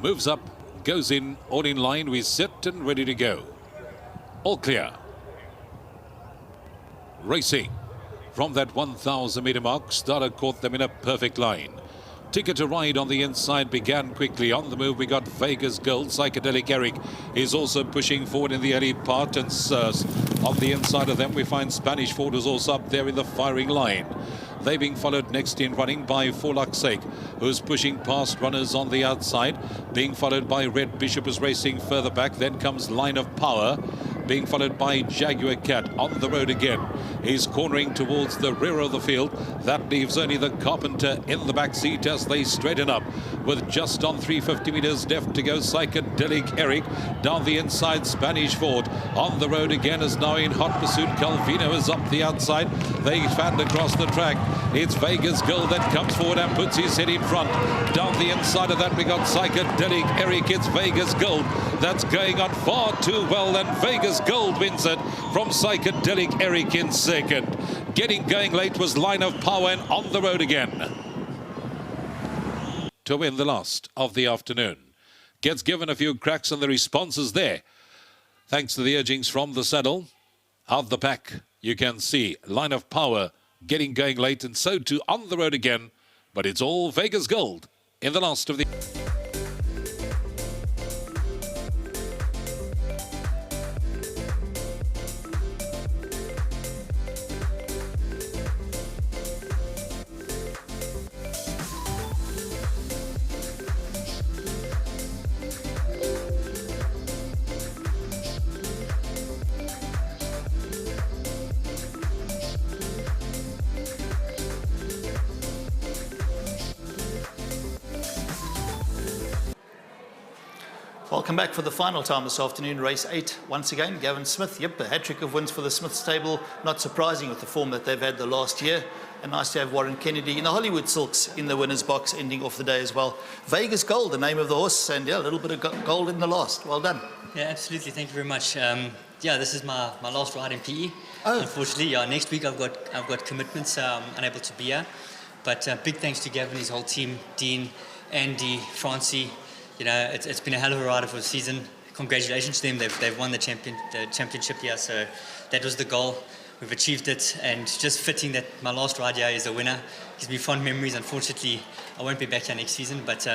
Moves up, goes in, all in line. We sit and ready to go. All clear. Racing from that 1,000 meter mark. Starter caught them in a perfect line. Ticket to Ride on the inside began quickly. On the move, we got Vegas Gold. Psychedelic Eric is also pushing forward in the early part. And on the inside of them, we find Spanish Ford is also up there in the firing line. They being followed next in running by For Luck's Sake, who's pushing past runners on the outside. Being followed by Red Bishop, is racing further back. Then comes Line of Power, being followed by Jaguar Cat. On the road again, he's cornering towards the rear of the field. That leaves only the Carpenter in the back seat as they straighten up. With just on 350 meters left to go, Psychedelic Eric. Down the inside, Spanish Ford. On the road again is now in hot pursuit. Calvino is up the outside. They fan across the track. It's Vegas Gold that comes forward and puts his head in front. Down the inside of that, we got Psychedelic Eric. It's Vegas Gold that's going on far too well, and Vegas Gold wins it from Psychedelic Eric in second. Getting going late was Line of Power, and on the road again to win the last of the afternoon. Gets given a few cracks and the response is there. Thanks to the urgings from the saddle. Out the pack, you can see Line of Power getting going late, and so too on the road again. But it's all Vegas Gold in the last of the... Welcome back for the final time this afternoon, race 8. Once again, Gavin Smith. Yep, a hat-trick of wins for the Smith stable. Not surprising with the form that they've had the last year. And nice to have Warren Kennedy in the Hollywood Silks in the winner's box, ending off the day as well. Vegas Gold, the name of the horse, and yeah, a little bit of gold in the last. Well done. Yeah, absolutely. Thank you very much. Yeah, this is my last ride in PE. Oh. Unfortunately, yeah, next week I've got commitments, so I'm unable to be here. But big thanks to Gavin, his whole team, Dean, Andy, Francie. You know, it's been a hell of a ride for the season. Congratulations to them. They've won the championship here, so that was the goal. We've achieved it, and just fitting that my last ride here is a winner. Gives me fond memories. Unfortunately, I won't be back here next season, but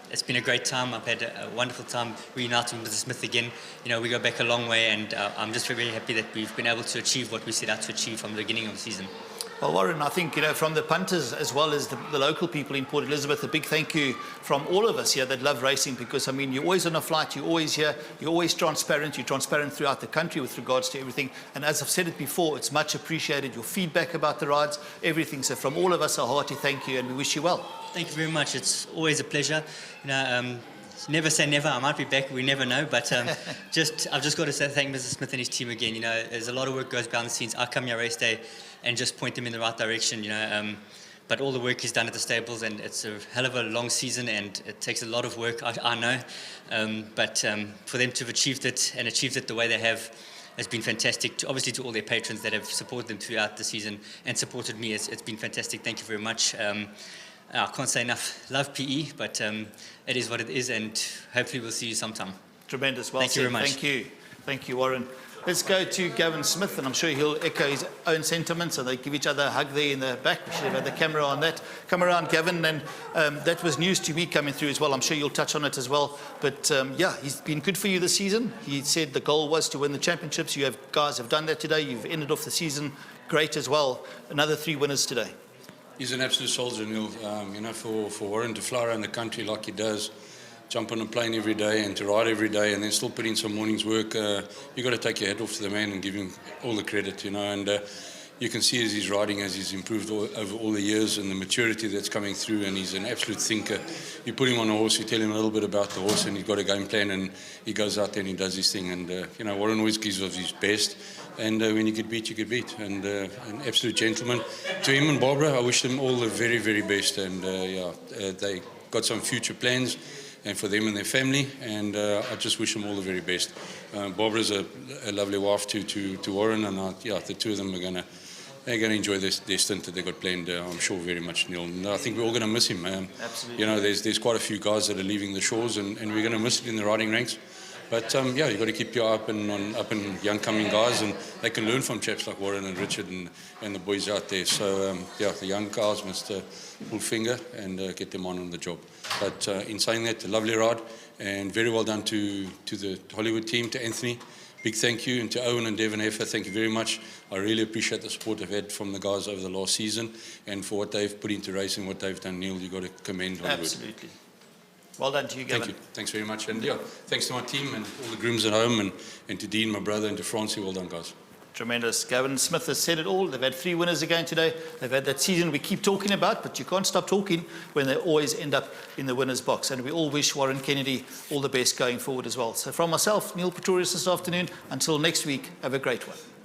it's been a great time. I've had a wonderful time reuniting with the Smith again. You know, we go back a long way, and I'm just very happy that we've been able to achieve what we set out to achieve from the beginning of the season. Well, Warren, I think, you know, from the punters as well as the local people in Port Elizabeth, a big thank you from all of us here that love racing, because, I mean, you're always on a flight, you're always here, you're always transparent, you're transparent throughout the country with regards to everything. And as I've said it before, it's much appreciated, your feedback about the rides, everything. So from all of us, a hearty thank you, and we wish you well. Thank you very much. It's always a pleasure. You know, never say never. I might be back. We never know. But I've just got to say thank Mr. Smith and his team again. You know, there's a lot of work goes behind the scenes. I come here race day and just point them in the right direction. You know, but all the work is done at the stables, and it's a hell of a long season, and it takes a lot of work. I know, but for them to have achieved it the way they have has been fantastic. Obviously, to all their patrons that have supported them throughout the season and supported me, it's been fantastic. Thank you very much. I can't say enough. Love PE, but it is what it is, and hopefully we'll see you sometime. Tremendous. Well Thank you very much. Thank you. Thank you, Warren. Let's go to Gavin Smith, and I'm sure he'll echo his own sentiments, and they give each other a hug there in the back. We should have had the camera on that. Come around, Gavin, and that was news to me coming through as well. I'm sure you'll touch on it as well. But yeah, he's been good for you this season. He said the goal was to win the championships. You guys have done that today. You've ended off the season great as well. Another 3 winners today. He's an absolute soldier, Neil. You know, for Warren to fly around the country like he does, jump on a plane every day and to ride every day, and then still put in some morning's work, you've got to take your hat off to the man and give him all the credit, you know. And you can see as he's riding, as he's improved over all the years, and the maturity that's coming through, and he's an absolute thinker. You put him on a horse, you tell him a little bit about the horse, and he's got a game plan, and he goes out there and he does his thing. And you know, Warren always gives us his best, and when you get beat, you get beat. And an absolute gentleman. To him and Barbara, I wish them all the very, very best. And yeah, they got some future plans, and for them and their family, and I just wish them all the very best. Barbara's a lovely wife to Warren, and yeah, the two of them are going to they're going to enjoy their stint that they've got planned, I'm sure, very much, Neil. And I think we're all going to miss him. Absolutely. You know, there's quite a few guys that are leaving the shores, and we're going to miss it in the riding ranks. But yeah, you've got to keep your eye up and young coming guys, and they can learn from chaps like Warren and Richard and the boys out there. So yeah, the young guys must pull finger and get them on the job. But in saying that, a lovely ride, and very well done to the Hollywood team, to Anthony. Big thank you, and to Owen and Devon Heffer, thank you very much. I really appreciate the support I've had from the guys over the last season, and for what they've put into racing, what they've done, Neil, you've got to commend Hollywood. Absolutely. Well done to you, Gavin. Thank you. Thanks very much. And yeah, thanks to my team and all the grooms at home, and to Dean, my brother, and to Francie. Well done, guys. Tremendous. Gavin Smith has said it all. They've had 3 winners again today. They've had that season we keep talking about, but you can't stop talking when they always end up in the winner's box. And we all wish Warren Kennedy all the best going forward as well. So from myself, Neil Pretorius, this afternoon, until next week, have a great one.